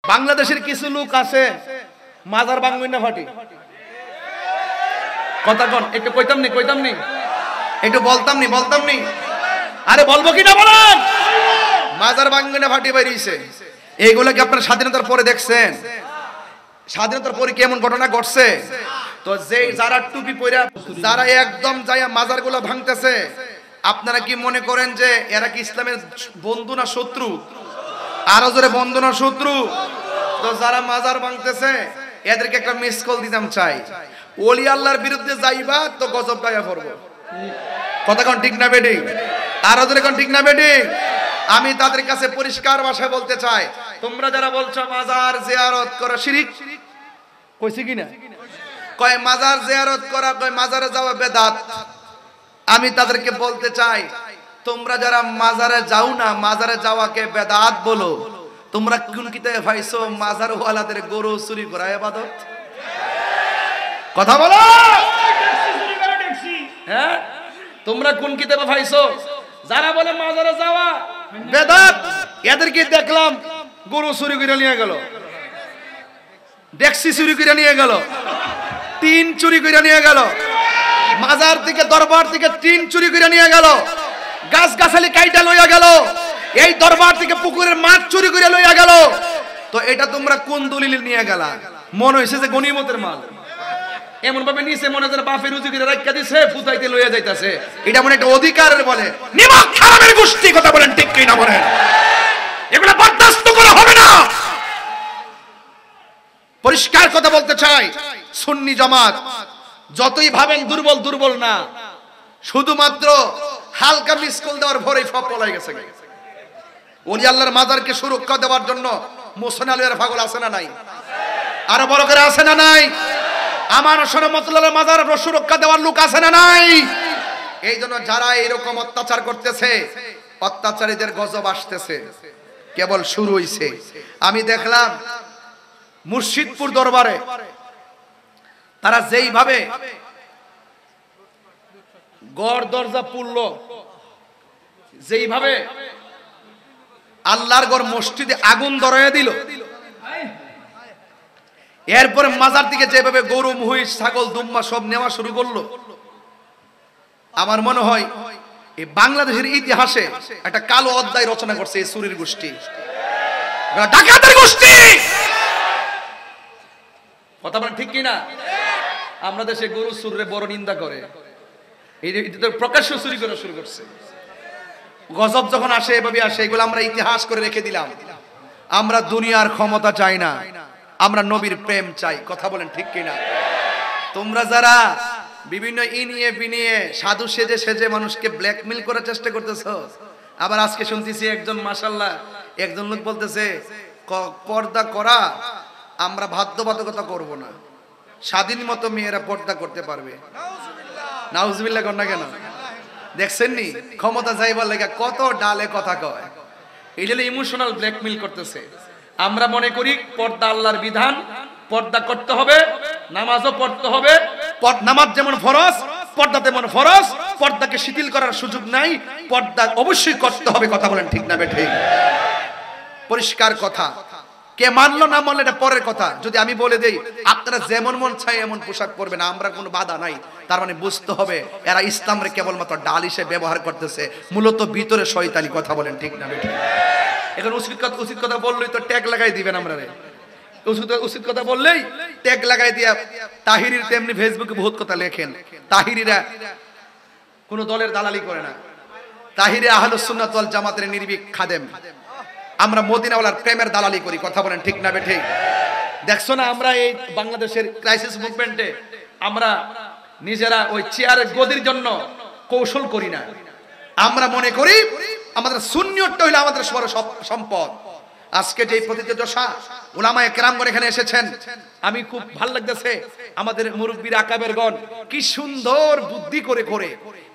বাংলাদেশের কিছু লোক আছে মাজার ভাঙবেন না ফাটি কথা কোন একটু কইতাম নি একটু বলতাম নি আরে বলবো কি না বলেন মাজার ভাঙবেন না ফাটি বেরিয়েছে এইগুলা কি আপনারা স্বাধীনতার পরে দেখছেন স্বাধীনতার পরে কেমন ঘটনা ঘটছে তো যে যারা টুপি পরে যারা একদম যায়া মাজারগুলো ভাঙতেছে আপনারা কি মনে করেন যে এরা কি ইসলামের বন্ধু না শত্রু আরো জোরে বন্ধু না শত্রু তো যারা মাজার ভাঙতেছে এদেরকে একটা মিস কল দিতাম চাই ওলি আল্লাহর বিরুদ্ধে যাইবা তো গজব গায়া পড়বো কথা কোন ঠিক না বেডি আরো জোরে কোন ঠিক না বেডি আমি তাদের কাছে পরিষ্কার ভাষায় বলতে চাই তোমরা যারা বলছো মাজার জিয়ারত করা শিরক কইছি কিনা কয় মাজার জিয়ারত করা কয় মাজারে যাওয়া বেদাত আমি তাদেরকে বলতে চাই তোমরা যারা মাজারে যাও না মাজারে যাওয়াকে বেদাত বলো তোমরা কোন কিতাবে পাইছো মাজার ওয়ালাদের গরু চুরি করা ইবাদত কথা বলো হ্যাঁ তোমরা কোন কিতাবে পাইছো যারা বলে মাজারে যাওয়া বেদাত এদেরকে দেখলাম গরু চুরি করে নিয়ে গেল ডেক্সি চুরি করে নিয়ে গেল টিন চুরি করে নিয়ে গেল মাজার থেকে দরবার থেকে টিন চুরি করে নিয়ে গেল গাছ গাছালি কাইটা লইয়া গেল এই দরবার থেকে পুকুরের মাছ চুরি করে লইয়া গেল তো এটা তোমরা কোন দলিল নিয়ে গেলা মনে হইছে যে গনিমতের মাল এমন ভাবে নিচে মনে হয় বাপের রুজি করে রাখা দিছে ফুটাইতে লইয়া যাইতাছে এটা মনে একটা অধিকারের বলে নিমক হারামের গোষ্ঠী কথা বলেন ঠিক কি না বলেন এগুলা বরদাস্ত করা হবে না পরিষ্কার কথা বলতে চাই সুন্নি জামাত যতই ভাবেন দুর্বল না শুধুমাত্র হালকা মিসকল দেওয়ার ভরে সব পলাই গেছে ওলি আল্লাহর মাজারকে সুরক্ষা দেওয়ার জন্য মোহসেন আলীর পাগল আছে না নাই আরো বড় করে আছে না নাই আমার সনমতুল্লাহর মাজার সুরক্ষা দেওয়ার লোক আছে না নাই এই জন্য যারা এরকম অত্যাচার করতেছে অত্যাচারীদের গজব আসতেছে কেবল শুরু হইছে আমি দেখলাম মুর্শিদপুর দরবারে তারা যেইভাবে গড় দরজা পুরল যেইভাবে আল্লাহর ঘর মসজিদে আগুন ধরাইয়া দিল এরপরে মাজার থেকে যেভাবে গরু মহিষ ছাগল দুম্বা সব নেওয়া শুরু করলো আমার মনে হয় এই বাংলাদেশের ইতিহাসে একটা কালো অধ্যায় রচনা করছে এই চুরির গোষ্ঠী ডাকাতের গোষ্ঠী কথা বলেন ঠিক কিনা আমরা দেশে গরু চুরে বড় নিন্দা করে এই প্রকাশ্য চুরি করা শুরু করছে গজব যখন আসে এভাবে আসে এগুলো আমরা ইতিহাস করে রেখে দিলাম আমরা দুনিয়ার ক্ষমতা চাই না আমরা নবীর প্রেম চাই কথা বলেন ঠিক কিনা তোমরা যারা বিভিন্ন ইনিয়ে বিনিয়ে সাধু সেজে মানুষকে ব্ল্যাকমেল করার চেষ্টা করতেছো আবার আজকে শুনতেছি একজন মাশাআল্লাহ একজন লোক বলতেছে পর্দা করা আমরা বাধ্যবাধকতা করব না স্বাধীন মতো মেয়েরা পর্দা করতে পারবে নাউজুবিল্লাহ কর না কেন দেখছেন নি ক্ষমতা যাইবার লাগা কত ডালে কথা কয় এই জন্য ইমোশনাল ব্ল্যাকমেল করতেছে আমরা মনে করি পর্দা আল্লাহর বিধান পর্দা করতে হবে নামাজও পড়তে হবে নামাজ যেমন ফরজ পর্দা তেমন ফরজ পর্দাকে শিথিল করার সুযোগ নাই পর্দা অবশ্যই করতে হবে কথা বলেন ঠিক না বেঠিক পরিষ্কার কথা কে মানলো না মানলো এটা পরের কথা যদি আমি বলে দেই আপনারা যেমন মন চাই এমন পোশাক পরবেন আমরা কোনো বাধা নাই তার মানে বুঝতে হবে এরা ইসলামরে কেবলমাত্র ডাল হিসেবে ব্যবহার করতেছে মূলত ভিতরে শয়তানি কথা বলেন ঠিক না বেঠিক এখন উচিত কথা বললেই তো ট্যাগ লাগাই দিবেন আমরা উচিত কথা বললেই ট্যাগ লাগাই দিয়া তাহিরির তেমনি ফেসবুকে বহুত কথা লেখেন তাহিরিরা কোন দলের দালালি করে না তাহিরে আহলুস সুন্নাত ওয়াল জামাতের নির্ভীক খাদেম আমরা মদিনাওয়ালার প্রেমের দালালি করি কথা বলেন ঠিক না বেঠিক দেখছো না আমরা এই বাংলাদেশের ক্রাইসিস মুভমেন্টে আমরা নিজেরা ওই চেয়ারের গদির জন্য কৌশল করি না আমরা মনে করি আমাদের সুন্নিয়তটা হইলো আমাদের সম্পদ আজকে যে প্রতিযোগিতা উলামায়ে কেরামগণ এখানে এসেছেন আমি খুব ভালো লাগতেছে আমাদের মুরব্বির আকাবেরগণ কি সুন্দর বুদ্ধি করে করে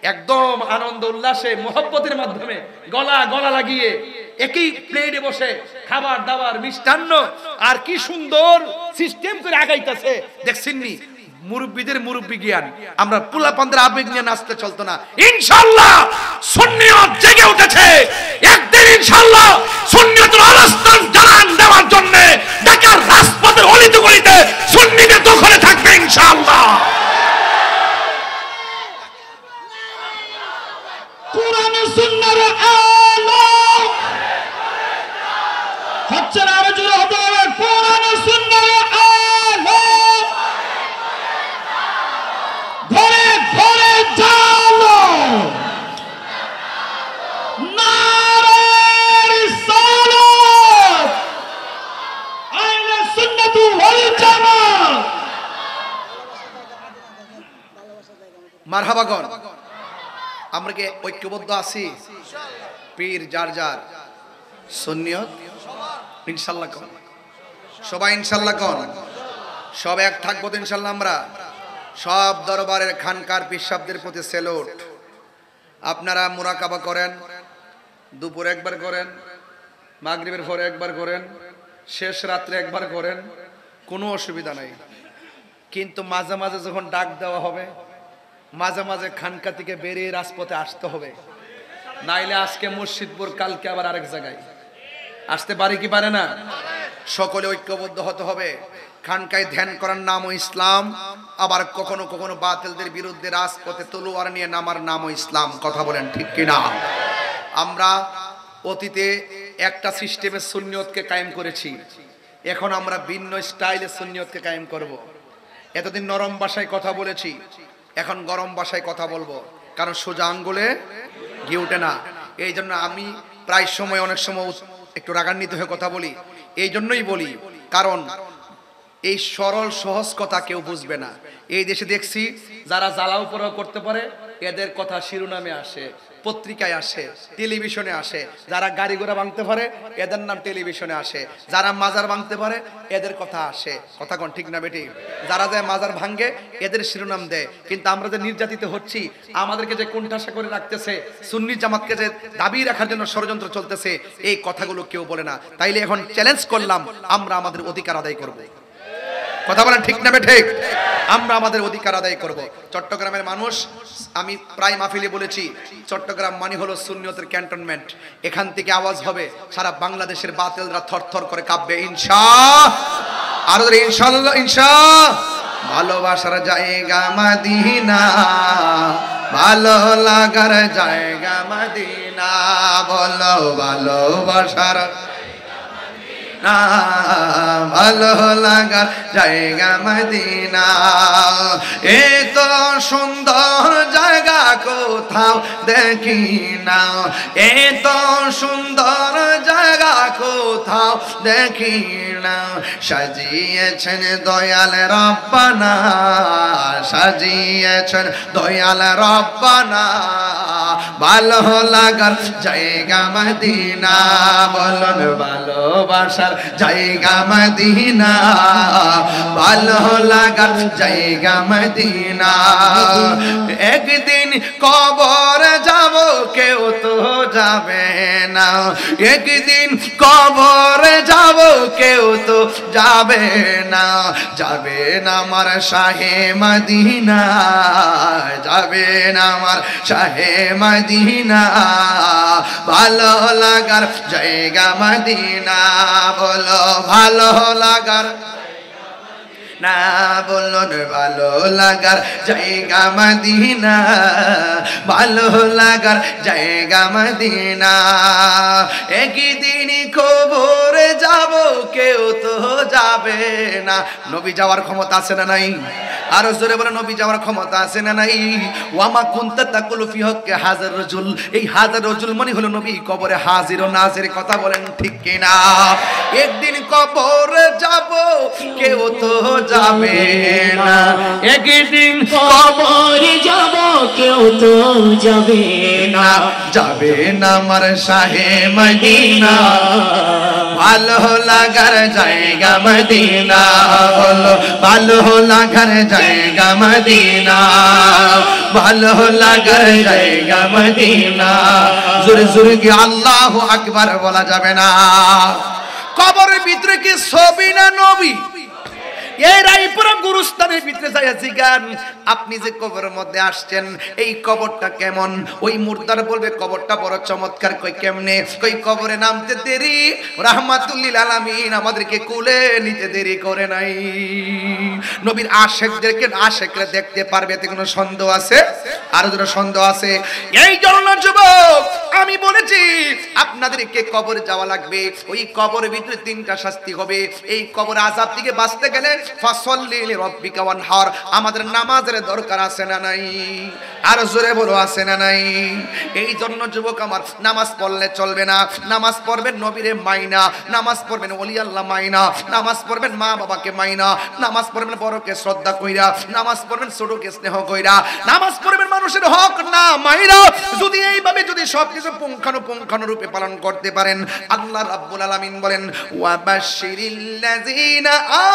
একদম আনন্দ উল্লাসে মোহব্বতের মাধ্যমে গলা লাগিয়ে একই প্লেটে বসে খাবার দাবার মিষ্টান্ন আর কি সুন্দর সিস্টেম করে আগাইতেছে দেখছেননি মুরব্বিদের মুরব্বি জ্ঞান আমরা পোলাপানদের আবেগ নিয়ে নাচতে চলতো না ইনশাআল্লাহ সুন্নিয়ত জেগে উঠেছে একদিন ইনশাআল্লাহ সুন্নিয়তের আলোচনা জানান দেওয়ার জন্য সুন্নাতু ওয়াল জামাত। মারহাবা গণ। আমরা কি ঐক্যবদ্ধ আছি? পীর যার যার, সুন্নিয়ত ইনশাআল্লাহ কোন, সবাই ইনশাআল্লাহ কোন, সব এক থাকবো তো ইনশাআল্লাহ। আমরা সব দরবারের খানকার পিসাবদের প্রতি সেলুট। আপনারা মুরাকাবা করেন, দুপুরে একবার করেন, মাগরিবের পরে একবার করেন, শেষ রাত্রে একবার করেন, কোনো অসুবিধা নাই। কিন্তু মাঝে মাঝে যখন ডাক দেওয়া হবে, মাঝে মাঝে খানকা থেকে বেরিয়ে রাজপথে আসতে হবে, নাইলে আজকে মুর্শিদপুর, কালকে আবার আরেক জায়গায় আসতে পারে কি পারে না? সকলে ঐক্যবদ্ধ হতে হবে। খানকায় ধ্যান করার নামও ইসলাম, আবার কখনো কখনো বাতিলদের বিরুদ্ধে রাজপথে তলোয়ার নিয়ে নামার নামও ইসলাম। কথা বলেন ঠিক কিনা? আমরা অতীতে একটা সিস্টেমের সুন্নিয়তকে কায়েম করেছি, এখন আমরা ভিন্ন স্টাইলের সুন্নিয়তকে কায়েম করব। এতদিন নরম ভাষায় কথা বলেছি, এখন গরম ভাষায় কথা বলবো, কারণ সোজা আঙ্গুলে ঘি ওঠে না। এই জন্য আমি প্রায় সময়, অনেক সময় একটু রাগান্বিত হয়ে কথা বলি। এই জন্যই বলি, কারণ এই সরল সহজ কথা কেউ বুঝবে না। এই দেশে দেখছি যারা জ্বালাও পোড়াও করতে পারে, এদের কথা শিরোনামে আসে, পত্রিকায় আসে, টেলিভিশনে আসে। যারা গাড়ি ঘোড়া ভাঙতে পারে, এদের নাম টেলিভিশনে আসে। যারা মাজার ভাঙতে পারে, এদের কথা আসে। কথা কোন ঠিক না বেটি? যারা যায় মাজার ভাঙ্গে, এদের শিরোনাম দেয়। কিন্তু আমরা যে নির্যাতিত হচ্ছি, আমাদেরকে যে কোণঠাসা করে রাখতেছে, সুন্নি জামাতকে যে দাবি রাখার জন্য ষড়যন্ত্র চলতেছে, এই কথাগুলো কেউ বলে না। তাইলে এখন চ্যালেঞ্জ করলাম, আমরা আমাদের অধিকার আদায় করব। কথা বলেন ঠিক না ঠিক? আমরা আমাদের অধিকার আদায় করব। চট্টগ্রামের মানুষ, আমি প্রায় মাহফিলে বলেছি, চট্টগ্রাম মানে হলো সুন্নিয়তের ক্যান্টনমেন্ট। এখান থেকে আওয়াজ হবে, সারা বাংলাদেশের বাতিলরা থরথর করে কাঁপবে। ইনশাআল্লাহ, আর ইনশাআল্লাহ, ইনশাআল্লাহ। ভালোবাসার জায়গা মদিনা, ভালো লাগার জায়গা মদিনা, বলো ভালোবাসার না, ভালো লাগার জায়গা মদিনা। এত সুন্দর জায়গা কোথাও দেখি না, এত সুন্দর জায়গা কোথাও দেখি না। সাজিয়েছেন দয়াল রব্বানা, সাজিয়েছেন দয়াল রব্বানা, ভালো লাগার জায়গা মদিনা, বলুন ভালোবাসার জায়গা মদিনা, ভালো লাগার জায়গা মদিনা। একদিন কবর যাব, কেউ তো যাবে না, একদিন কবর যাব, কেউ তো যাবে না। যাবে না আমার শাহে মদিনা, যাবে না আমার শাহে মদিনা, ভালো লাগার জায়গা মদিনা, বলো ভালো লাগার না, বলুন ভালো লাগার জায়গা মদিনা, ভালো লাগার জায়গা মদিনা। একদিন কবরে যাব, কেউ তো যাবে না। নবী যাওয়ার ক্ষমতা আছে না নাই? আরো জোরে বলে, নবী যাওয়ার ক্ষমতা আছে না নাই? ওয়ামা কুনতা তাকুলু ফি হক্কে হাজার রাজুল, এই হাজার রাজুল মানে হলো নবী কবরে হাজির ও নাজির। কথা বলেন ঠিক কিনা? একদিন কবরে যাব, কেউ তো যাবে না, একদিন কবরে যাব, কেউ তো যাবে না। যাবে না আমার শাহে মদিনা, ভালো লাগার জায়গা মদিনা, বলো ভালো লাগার জায়গা মদিনা, ভালো লাগার জায়গা মদিনা। জোরে জোরে কি আল্লাহু আকবার বলা যাবে না? কবরের ভিতরে কি ছবি না নবী? এই রায়পুরা গুরুস্থানের ভিতরে যাইয়া জিগান, আপনি যে কবরের মধ্যে আসছেন, এই কবরটা কেমন? ওই মুর্দার বলবে কবরটা বড় চমৎকার। কই কেমনে? কই কবরে নামতে দেরি, রাহমাতুল্লিল আলামিন আমাদেরকে কুলে নিতে দেরি করে নাই। নবীর আশিকদেরকে, আশিকরা দেখতে পারবে, এতে কোনো সন্দেহ আছে? আর কোনো সন্দেহ আছে? এই জন্য যুবক, আমি বলেছি আপনাদেরকে কবরে যাওয়া লাগবে, ওই কবরের ভিতরে তিনটা শাস্তি হবে। এই কবর আযাব থেকে বাঁচতে গেলে ফাসাল্লি লিরাব্বিকা ওয়ানহার, আমাদের নামাজের দরকার আছে না নাই? আর জোরে বলো আছে না নাই? এই জন্য যুবক আমার, নামাজ পড়লে চলবে না, নামাজ পড়বেন নবীরে মাইনা, নামাজ পড়বেন ওলি আল্লাহ মাইনা, নামাজ পড়বেন মা বাবাকে মাইনা, নামাজ পড়বেন বড়কে শ্রদ্ধা কইরা, নামাজ পড়বেন ছোটকে স্নেহ কইরা, নামাজ পড়বেন মানুষের হক না মাইরা। যদি এইভাবে যদি সবকিছু পুঙ্খানু রূপে পালন করতে পারেন, আল্লাহ রাব্বুল আলামিন বলেন ওয়াবাশশিরিল্লাযীনা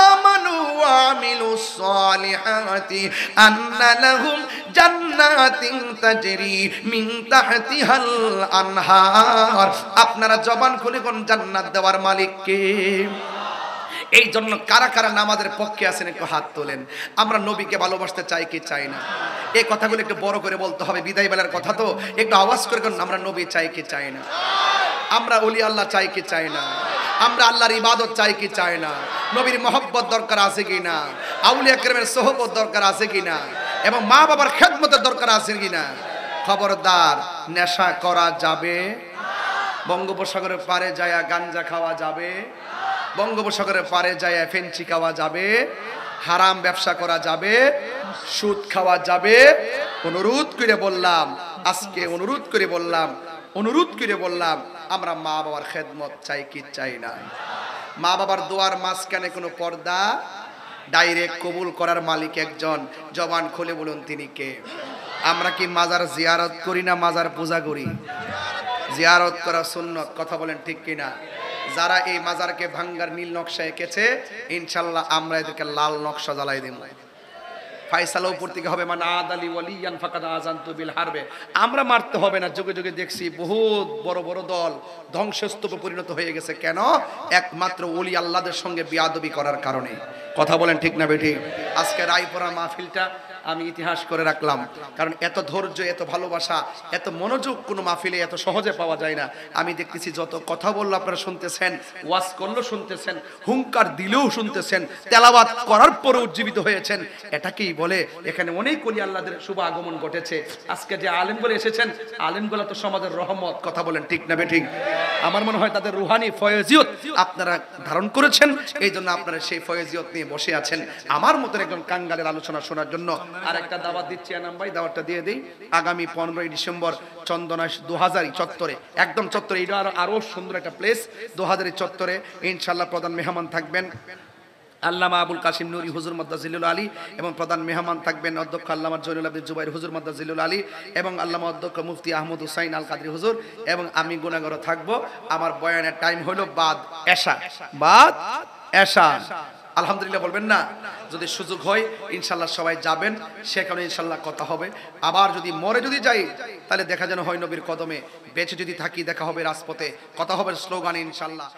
আমানু ওয়া আমিলুস সালিহাতি আন্না লাহুম জান্নাতিন তাজরি মিন তাহতিহাল আনহার। আপনারা জবান খুলে কোন জান্নাত দেওয়ার মালিক কে? এই জন্য কারা কারা নামাজের পক্ষে আছেন একটু হাত তোলেন। আমরা নবীকে ভালোবাসতে চাই কি চাই না? এই কথাগুলো একটু বড় করে বলতে হবে, বিদায় বেলার কথা তো, একটু আওয়াজ করে কোন আমরা নবী চাই কি চাই না? আমরা ওলি আল্লাহ চাই কি চাই না? আমরা আল্লাহর ইবাদত চাই কি চাই না? নবীর মহব্বত দরকার আছে কি না? আউলিয়া কেরামের সোহবত দরকার আছে কি না? এবং মা বাবার খেদমতের দরকার আছে কি না? খবরদার, নেশা করা যাবে, বঙ্গোপসাগরের পারে যায় গাঞ্জা খাওয়া যাবে, বঙ্গোপসাগরের পারে যায় ফেঞ্চি খাওয়া যাবে, হারাম ব্যবসা করা যাবে, সুদ খাওয়া যাবে। অনুরোধ করে বললাম, আজকে অনুরোধ করে বললাম আমরা মা বাবার খেদমত চাই কি চাই না? মা বাবার দোয়ার মাঝখানে কোনো পর্দা? ডাইরেক্ট কবুল করার মালিক একজন, জবান খুলে বলুন তিনি কে? আমরা কি মাজার জিয়ারত করি না মাজার পূজা করি? জিয়ারত করা সুন্নত, কথা বলেন ঠিক কিনা? যারা এই মাজারকে ভাঙ্গার নীল নকশা এঁকেছে, ইনশাল্লাহ আমরা এদেরকে লাল নকশা জ্বালাই দেব। ফায়সালা উপর থেকে হবে, মান আদালি ওয়ালিয়ান ফাকাদ আযানতু বিল হারবে। আমরা মারতে হবে না। যুগে যুগে দেখছি বহুত বড় বড় দল ধ্বংসস্তূপে পরিণত হয়ে গেছে। কেন? একমাত্র ওলি আল্লাহদের সঙ্গে বিয়াদবি করার কারণে। কথা বলেন ঠিক না বেঠিক? আজকে রায়পুরা মাহফিলটা আমি ইতিহাস করে রাখলাম, কারণ এত ধৈর্য, এত ভালোবাসা, এত মনোযোগ কোনো মাহফিলে এত সহজে পাওয়া যায় না। আমি দেখতেছি যত কথা বললো আপনারা শুনতেছেন, ওয়াজ করলেও শুনতেছেন, হুঙ্কার দিলেও শুনতেছেন, তেলাওয়াত করার পরেও উজ্জীবিত হয়েছেন। এটাকেই বলে এখানে অনেক ওলি আল্লাহদের শুভ আগমন ঘটেছে। আজকে যে আলেমগুলো এসেছেন, আলেমগুলো তো সমাজের রহমত। কথা বলেন ঠিক না বেঠিক? আমার মনে হয় তাদের রুহানি ফয়েজিয়ত আপনারা ধারণ করেছেন, এই জন্য আপনারা সেই ফয়েজিয়ত নিয়ে বসে আছেন আমার মতো একজন কাঙ্গালের আলোচনা শোনার জন্য। আর একটা দাওয়াত দিচ্ছি আনাম ভাই, দাওয়াতটা দিয়ে দেই। আগামী 15ই ডিসেম্বর চন্দনা 2000 চত্বরে, একদম চত্বরে, এটা আরো সুন্দর একটা প্লেস, 2000 চত্বরে ইনশাআল্লাহ প্রধান মেহমান থাকবেন আল্লামা আবুল কাসিম নুরি হুজুর মাদ্দাজিলুল আলী, এবং প্রধান মেহমান থাকবেন অধ্যক্ষ আল্লামা জয়নুল আবদিন জুবাইর হুজুর মাদ্দাজিলুল আলী, এবং আল্লামা অধ্যক্ষ মুফতি আহমদ হুসাইন আল কাদরি হুজুর, এবং আমি গুনাহগার থাকবো। আমার বয়ানের টাইম হলো বাদ এশা। আলহামদুলিল্লাহ বলবেন না? যদি সুযোগ হয় ইনশাল্লাহ সবাই যাবেন, সেখানে ইনশাল্লাহ কথা হবে। আবার যদি মরে যদি যাই, তাহলে দেখা যেন হয় নবীর কদমে, বেঁচে যদি থাকি দেখা হবে রাজপথে, কথা হবে স্লোগানে ইনশাল্লাহ।